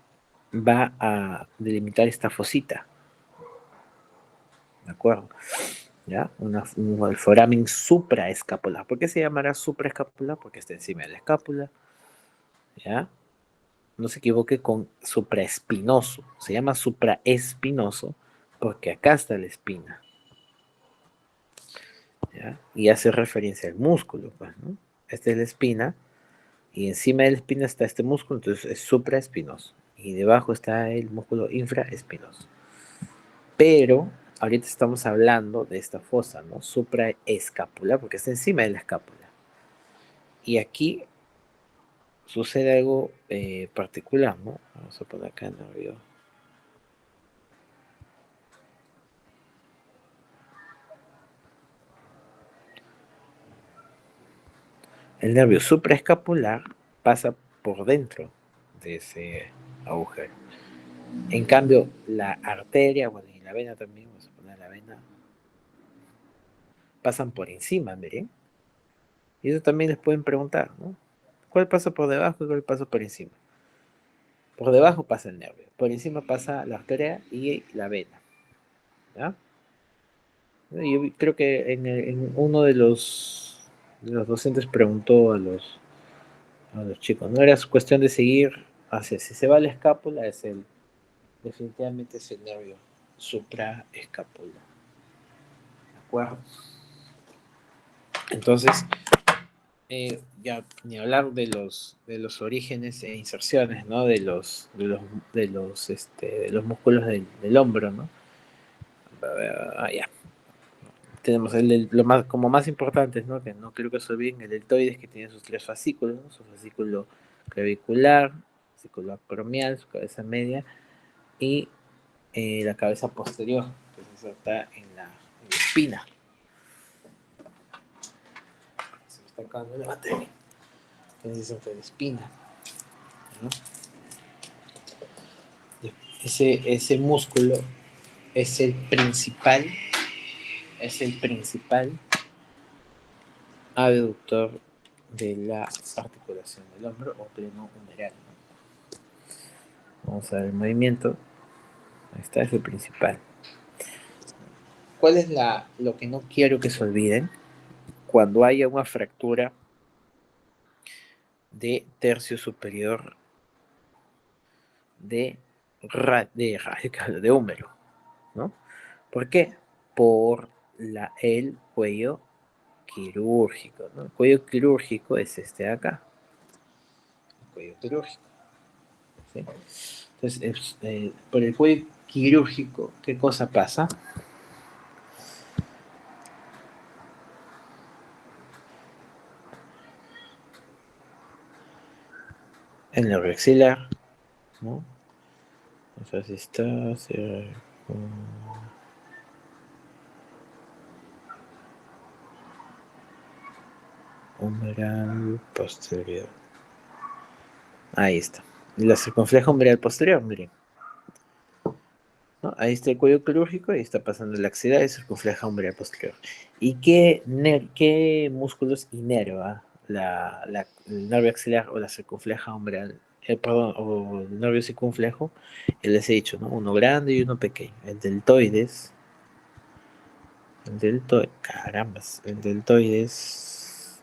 Va a delimitar esta fosita, ¿de acuerdo? ¿Ya? El foramen supraescapular. ¿Por qué se llamará supraescapular? Porque está encima de la escápula, ¿ya? No se equivoque con supraespinoso. Se llama supraespinoso porque acá está la espina, ¿ya? Y hace referencia al músculo, pues, ¿no? Esta es la espina y encima de la espina está este músculo, entonces es supraespinoso. Y debajo está el músculo infraespinoso. Pero ahorita estamos hablando de esta fosa, ¿no? Supraescapular, porque está encima de la escápula. Y aquí sucede algo particular, ¿no? Vamos a poner acá en el video. El nervio supraescapular pasa por dentro de ese agujero. En cambio, la arteria, bueno, y la vena también, vamos a poner la vena, pasan por encima, miren. Y eso también les pueden preguntar, ¿no? ¿Cuál pasa por debajo y cuál pasa por encima? Por debajo pasa el nervio, por encima pasa la arteria y la vena, ¿ya? Yo creo que en uno de los docentes preguntó a los chicos, no era cuestión de seguir hacia, si se va la escápula, definitivamente es el nervio supraescapular, ¿de acuerdo? Entonces, Ya ni hablar de los orígenes e inserciones, ¿no? De los músculos del hombro, ¿no? Ya. Tenemos lo más, como más importantes, ¿no? Que no creo que se olviden, el deltoides, que tiene sus tres fascículos, ¿no? Su fascículo clavicular, fascículo acromial, su cabeza media, y la cabeza posterior, que se inserta en la espina. Se me está acabando la batería. Que se inserta en la espina, ¿no? Ese músculo es es el principal abductor de la articulación del hombro o pleno humeral, ¿no? Vamos a ver el movimiento. Ahí está, es el principal. ¿Cuál es lo que no quiero que se olviden? Cuando haya una fractura de tercio superior de, de húmero, ¿no? ¿Por qué? Por el cuello quirúrgico, ¿no? El cuello quirúrgico es este de acá, el cuello quirúrgico, ¿sí? Entonces, por el cuello quirúrgico, ¿qué cosa pasa? En el axilar, ¿no? O sea, si está umbral posterior. Ahí está. La circunfleja umbral posterior, miren. ¿No? Ahí está el cuello quirúrgico y está pasando la axila y circunfleja umbral posterior. ¿Y qué músculos inerva el nervio axilar o la circunfleja umbral? Perdón, o el nervio circunflejo, les he dicho, ¿no? Uno grande y uno pequeño. Carambas, el deltoides,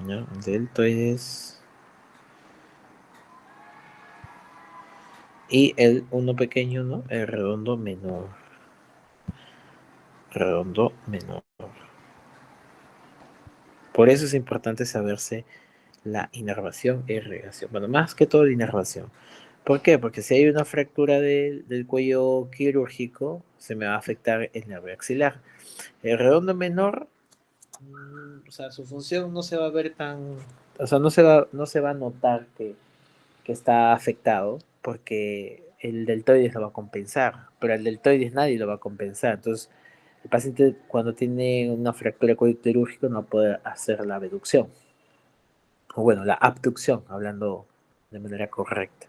¿no? El deltoides y el uno pequeño, ¿no? El redondo menor. Por eso es importante saberse la inervación e irrigación. Bueno, más que todo la inervación. ¿Por qué? Porque si hay una fractura del cuello quirúrgico, se me va a afectar el nervio axilar. El redondo menor, o sea, su función no se va a ver tan, o sea, no se va a notar que está afectado, porque el deltoides lo va a compensar, pero el deltoides nadie lo va a compensar. Entonces, el paciente cuando tiene una fractura de cuello quirúrgico no va a poder hacer la abducción, o bueno, la abducción, hablando de manera correcta,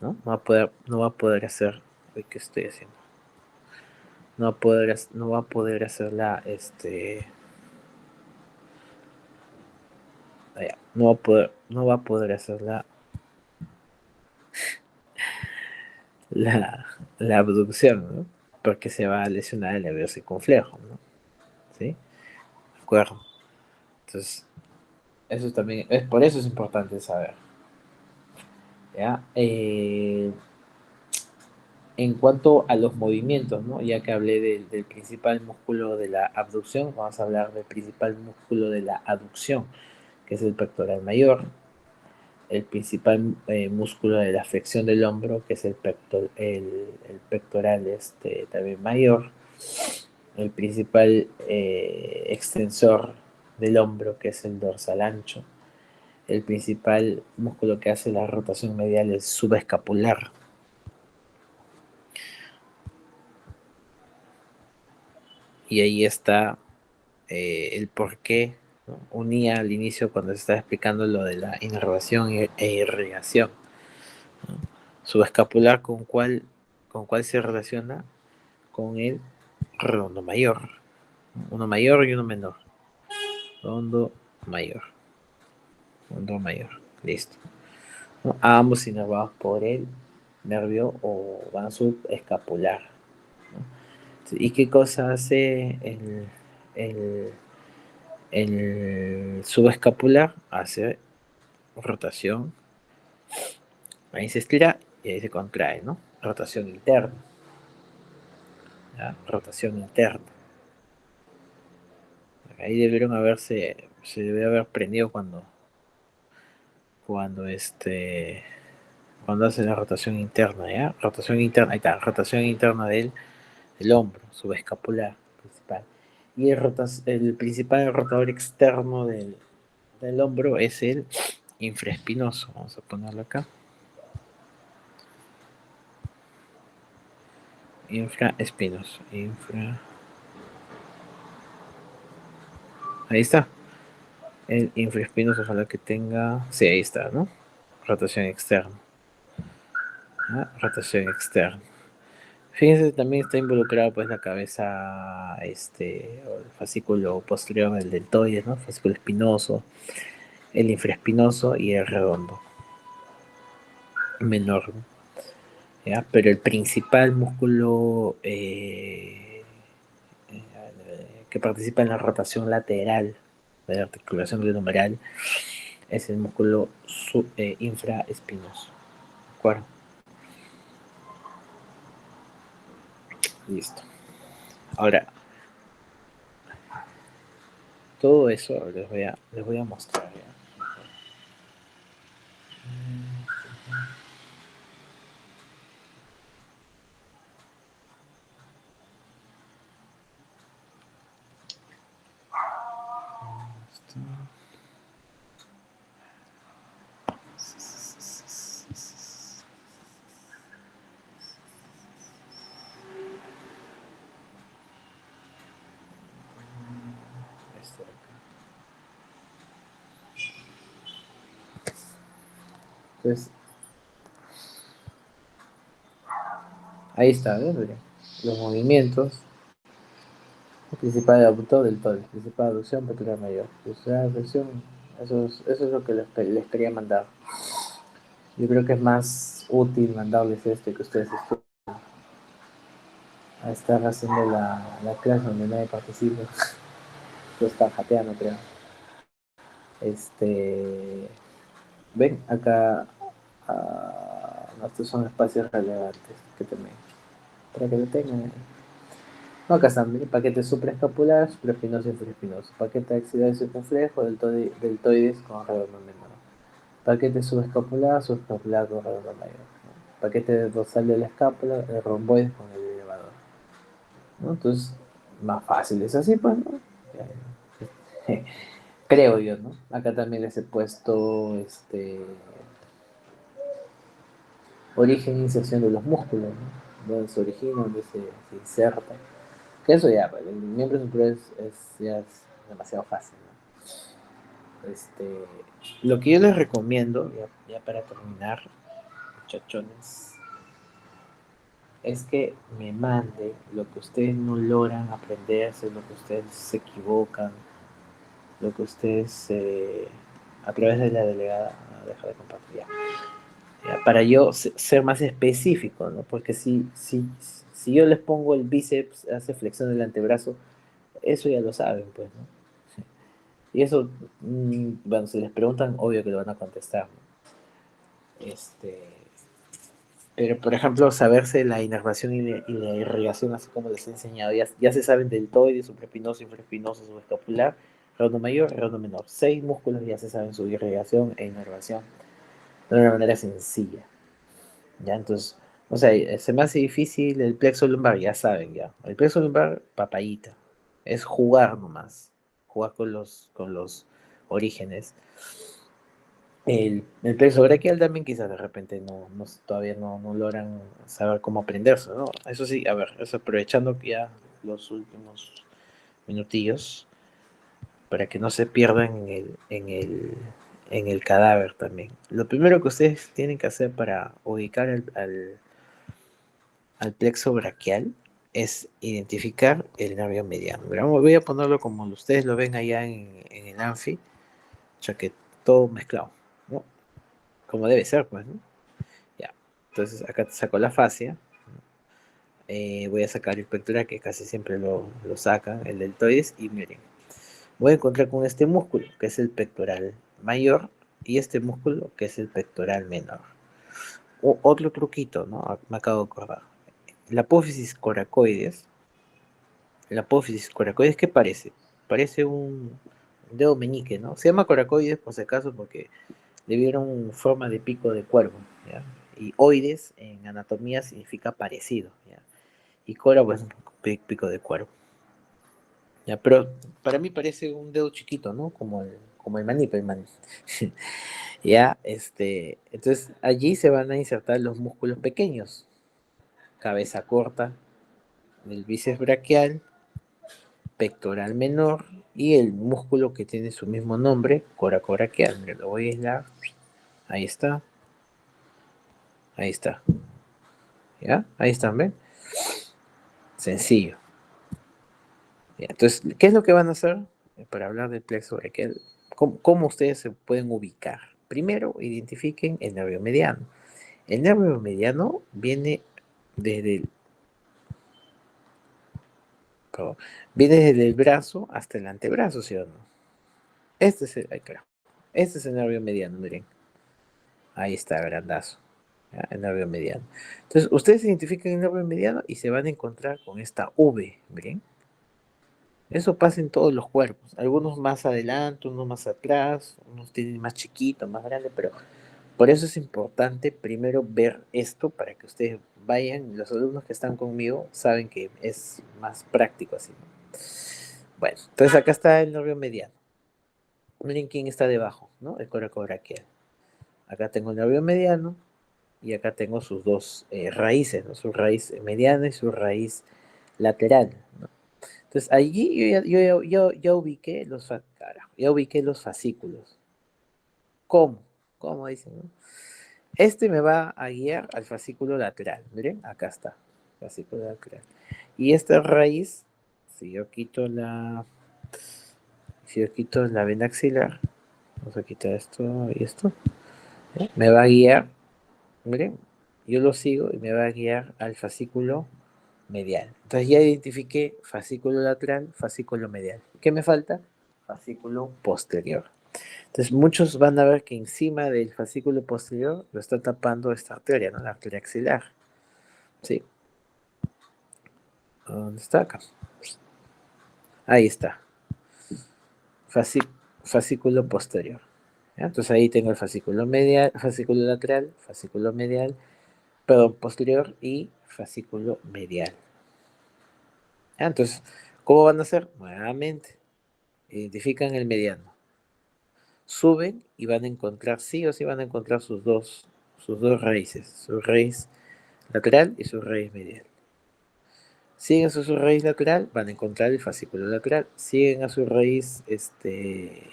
¿no? No va a poder hacer, ¿qué estoy haciendo? No va a poder hacer no va a poder hacer la, la abducción, ¿no? Porque se va a lesionar el nervio circunflejo, ¿no? ¿Sí? De acuerdo. Entonces, eso también, por eso es importante saber, ¿ya? En cuanto a los movimientos, ¿no? Ya que hablé del principal músculo de la abducción, vamos a hablar del principal músculo de la aducción, que es el pectoral mayor, el principal músculo de la flexión del hombro, que es el pectoral también mayor, el principal extensor del hombro, que es el dorsal ancho, el principal músculo que hace la rotación medial es subescapular. Y ahí está el por qué, ¿no? Unía al inicio cuando se estaba explicando lo de la inervación e irrigación, ¿no? Subescapular con cuál se relaciona con el redondo mayor, ¿no? Uno mayor y uno menor. Redondo mayor, redondo mayor, listo, ¿no? Ambos inervados por el nervio o van subescapular, ¿no? ¿Y qué cosa hace el, el subescapular? Hace rotación, ahí se estira y ahí se contrae, ¿no? Rotación interna, ¿ya? Rotación interna, Ahí debieron se debe haber prendido cuando cuando hace la rotación interna, ¿ya? Rotación interna, ahí está, rotación interna del hombro, subescapular principal. Y el principal rotador externo del hombro es el infraespinoso. Vamos a ponerlo acá. Infraespinoso. Ahí está. El infraespinoso, ojalá que tenga. Sí, ahí está, ¿no? Rotación externa. ¿Ah? Rotación externa. Fíjense, también está involucrado pues la cabeza, o el fascículo posterior del deltoides, ¿no? Fascículo espinoso, el infraespinoso y el redondo menor, ¿no? ¿Ya? Pero el principal músculo que participa en la rotación lateral de la articulación glenohumeral es el músculo infraespinoso. ¿De acuerdo? Listo. Ahora, todo eso les voy a mostrar. ¿Ya? Esto de acá. Entonces, ahí está, ¿ves? Los movimientos. El principal abductor del tórax, principal abducción pectoral mayor. Principal abducción, eso es lo que les quería mandar. Yo creo que es más útil mandarles que ustedes estudien a estar haciendo la clase donde nadie participa. Todos están jateando, creo. Ven, acá estos son espacios relevantes que también, para que lo tengan. No, acá están, ¿sí? Paquete supraescapular, supraespinoso y infraespinoso. Paquete axilar y circunflejo, deltoides con redondo menor. Paquete subescapular, subescapular con redondo mayor. ¿No? Paquete dorsal de la escápula, el romboide con el elevador. ¿No? Entonces, más fácil es así, pues, ¿no? Creo yo, ¿no? Acá también les he puesto origen e inserción de los músculos, ¿no? Donde se origina, donde se inserta. Que eso ya, pues, el miembro superior ya es demasiado fácil, ¿no? Lo que yo les recomiendo, ya para terminar, muchachones, es que me mande lo que ustedes no logran aprenderse, lo que ustedes se equivocan, lo que ustedes a través de la delegada, no, deja de compartir ya, para yo ser más específico, ¿no? Porque si yo les pongo el bíceps, hace flexión del antebrazo, eso ya lo saben, pues, ¿no? Y eso, bueno, si les preguntan, obvio que lo van a contestar, ¿no? Pero, por ejemplo, saberse la inervación y la irrigación, así como les he enseñado, ya se saben deltoides, supraespinoso, infraespinoso, subescapular, redondo mayor, redondo menor. 6 músculos ya se saben su irrigación e inervación de una manera sencilla. ¿Ya? Entonces, o sea, se me hace difícil el plexo lumbar, ya saben, ya. El plexo lumbar, papayita. Es jugar nomás. Jugar con los orígenes. El plexo braquial también quizás de repente todavía no logran saber cómo aprenderse, ¿no? Eso sí, a ver, eso aprovechando que ya los últimos minutillos para que no se pierdan en el cadáver también. Lo primero que ustedes tienen que hacer para ubicar al plexo braquial es identificar el nervio mediano. Voy a ponerlo como ustedes lo ven allá en el anfi, ya que todo mezclado, ¿no? Como debe ser, pues, ¿no? Ya. Entonces acá te saco la fascia. Voy a sacar el pectoral, que casi siempre lo sacan, el deltoides, y miren, voy a encontrar con este músculo, que es el pectoral mayor, y este músculo, que es el pectoral menor. Otro truquito, ¿no? Me acabo de acordar. La apófisis coracoides, ¿qué parece? parece un dedo meñique, ¿no? Se llama coracoides por si acaso porque le dieron forma de pico de cuervo, ¿ya? Y oides en anatomía significa parecido, ¿ya? Y cora, pues, pico de cuervo. ¿Ya? Pero para mí parece un dedo chiquito, ¿no? Como el maní, pues, el maní. Ya, entonces allí se van a insertar los músculos pequeños, cabeza corta, del bíceps braquial, pectoral menor y el músculo que tiene su mismo nombre, coracoraquial. Mira, lo voy a aislar. Ahí está, ahí está. ¿Ya? Ahí están, ¿ven? Sencillo. ¿Ya? Entonces, ¿qué es lo que van a hacer para hablar del plexo braquial? ¿Cómo ustedes se pueden ubicar? Primero, identifiquen el nervio mediano. El nervio mediano viene desde el, perdón, viene desde el brazo hasta el antebrazo, ¿sí o no? Este es el, ay, carajo. Este es el nervio mediano, miren. Ahí está, grandazo. ¿Ya? El nervio mediano. Entonces, ustedes identifican el nervio mediano y se van a encontrar con esta V, miren. Eso pasa en todos los cuerpos. Algunos más adelante, unos más atrás, unos tienen más chiquito, más grande, pero por eso es importante primero ver esto para que ustedes vayan, los alumnos que están conmigo saben que es más práctico así, ¿no? Bueno, entonces acá está el nervio mediano. Miren quién está debajo, ¿no? El coracobraquial. Acá tengo el nervio mediano y acá tengo sus dos raíces, ¿no? Su raíz mediana y su raíz lateral, ¿no? Entonces allí yo ya ubiqué ya ubiqué los fascículos. ¿Cómo? ¿Cómo dicen, no? Este me va a guiar al fascículo lateral. Miren, acá está, fascículo lateral. Y esta raíz, si yo quito la vena axilar, vamos a quitar esto y esto, ¿eh? Me va a guiar, miren, yo lo sigo y me va a guiar al fascículo medial. Entonces ya identifiqué fascículo lateral, fascículo medial. ¿Qué me falta? Fascículo posterior. Entonces muchos van a ver que encima del fascículo posterior lo está tapando esta arteria, ¿no? La arteria axilar. ¿Sí? ¿Dónde está acá? Ahí está. Fascí- Fascículo posterior. ¿Ya? Entonces ahí tengo el fascículo medial, fascículo lateral, fascículo medial, perdón, posterior y fascículo medial. ¿Ya? Entonces, ¿cómo van a hacer? Nuevamente, identifican el mediano. Suben y van a encontrar, sí o sí van a encontrar sus dos raíces, su raíz lateral y su raíz medial. Siguen a su raíz lateral, van a encontrar el fascículo lateral. Siguen a su raíz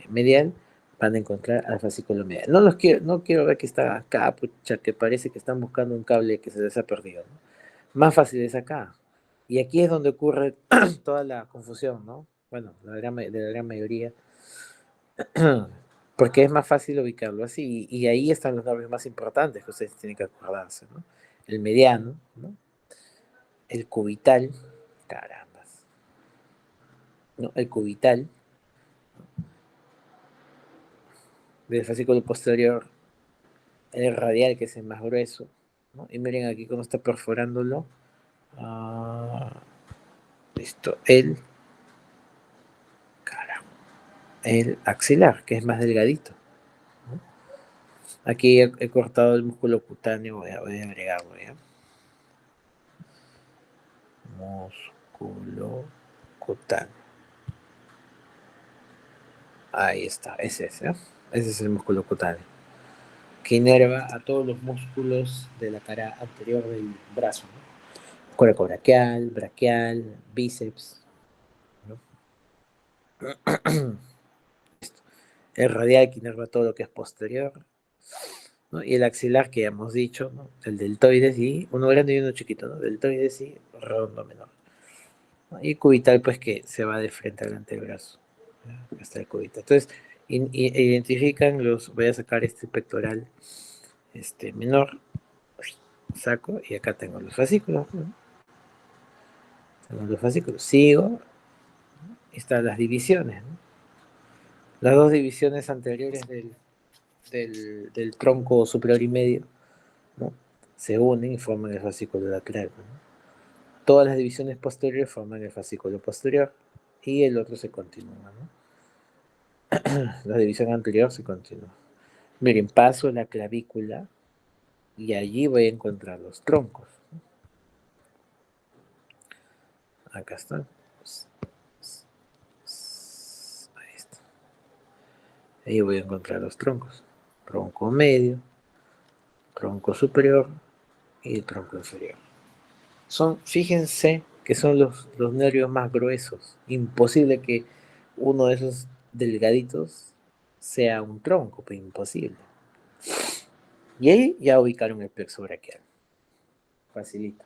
medial, van a encontrar al fascículo medial. No quiero ver que está acá, pucha, que parece que están buscando un cable que se les ha perdido, ¿no? Más fácil es acá. Y aquí es donde ocurre toda la confusión, ¿no? Bueno, de la gran mayoría. Porque es más fácil ubicarlo así. Y ahí están los nombres más importantes que ustedes tienen que acordarse, ¿no? El mediano, ¿no? El cubital, carambas, ¿no? El cubital, del fascículo posterior, el radial, que es el más grueso, ¿no? Y miren aquí cómo está perforándolo. Ah, listo, caramba, el axilar, que es más delgadito, ¿no? Aquí he cortado el músculo cutáneo, voy a agregarlo, ¿ya? Músculo cutáneo. Ahí está, ese es el músculo cutáneo, que inerva a todos los músculos de la cara anterior del brazo, ¿no? Coracobraquial, braquial, bíceps, ¿no? El radial que inerva todo lo que es posterior, ¿no? Y el axilar que ya hemos dicho, ¿no? El deltoides y uno grande y uno chiquito, ¿no? Deltoides y redondo menor, ¿no? Y cubital, pues que se va de frente al antebrazo, ¿no? Hasta el cubital. Entonces, identifican voy a sacar este pectoral menor, saco y acá tengo los fascículos, ¿no? Tengo los fascículos, sigo, están las divisiones, ¿no? Las dos divisiones anteriores del tronco superior y medio, ¿no? Se unen y forman el fascículo lateral, ¿no? Todas las divisiones posteriores forman el fascículo posterior y el otro se continúa, ¿no? La división anterior se continúa. Miren, paso la clavícula y allí voy a encontrar los troncos. Acá están. Ahí está. Ahí voy a encontrar los troncos. Tronco medio, tronco superior y tronco inferior. Fíjense que son los nervios más gruesos. Imposible que uno de esos delgaditos sea un tronco, pues imposible. Y ahí ya ubicaron el plexo braquial. Facilito.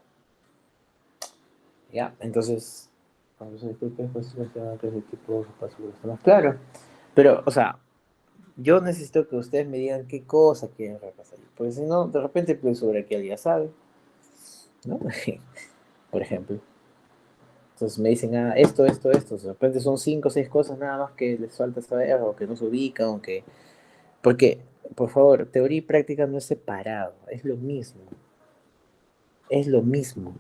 Ya, entonces, claro, pero, o sea, yo necesito que ustedes me digan qué cosa quieren repasar, porque si no, de repente el plexo braquial ya sabe, ¿no? Por ejemplo. Entonces me dicen, esto, de repente son 5 o 6 cosas nada más que les falta saber, o que no se ubican, o que... Porque, por favor, teoría y práctica no es separado, es lo mismo, es lo mismo.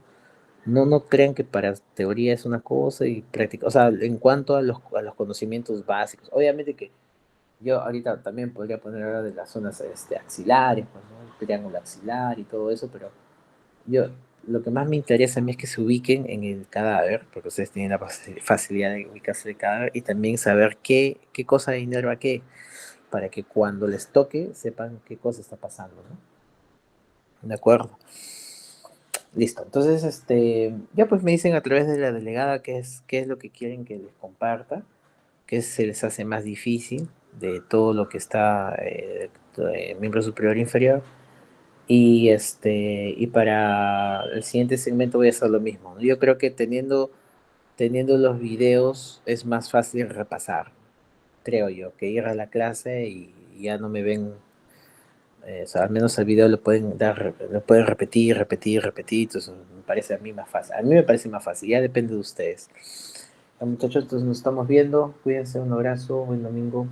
No crean que para teoría es una cosa y práctica, o sea, en cuanto a los conocimientos básicos, obviamente que yo ahorita también podría poner ahora de las zonas axilares, pues, ¿no? El triángulo axilar y todo eso, pero yo, lo que más me interesa a mí es que se ubiquen en el cadáver, porque ustedes tienen la facilidad de ubicarse en el cadáver y también saber qué cosa inerva qué, para que cuando les toque sepan qué cosa está pasando, ¿no? De acuerdo. Listo. Entonces, ya pues me dicen a través de la delegada qué es lo que quieren que les comparta, qué se les hace más difícil de todo lo que está miembro superior e inferior. Y para el siguiente segmento voy a hacer lo mismo, ¿no? Yo creo que teniendo los videos es más fácil repasar, creo yo, que ir a la clase y ya no me ven, o sea, al menos el video lo pueden repetir, repetir, repetir, entonces me parece a mí más fácil. A mí me parece más fácil, ya depende de ustedes. Ya, muchachos, entonces nos estamos viendo, cuídense, un abrazo, buen domingo.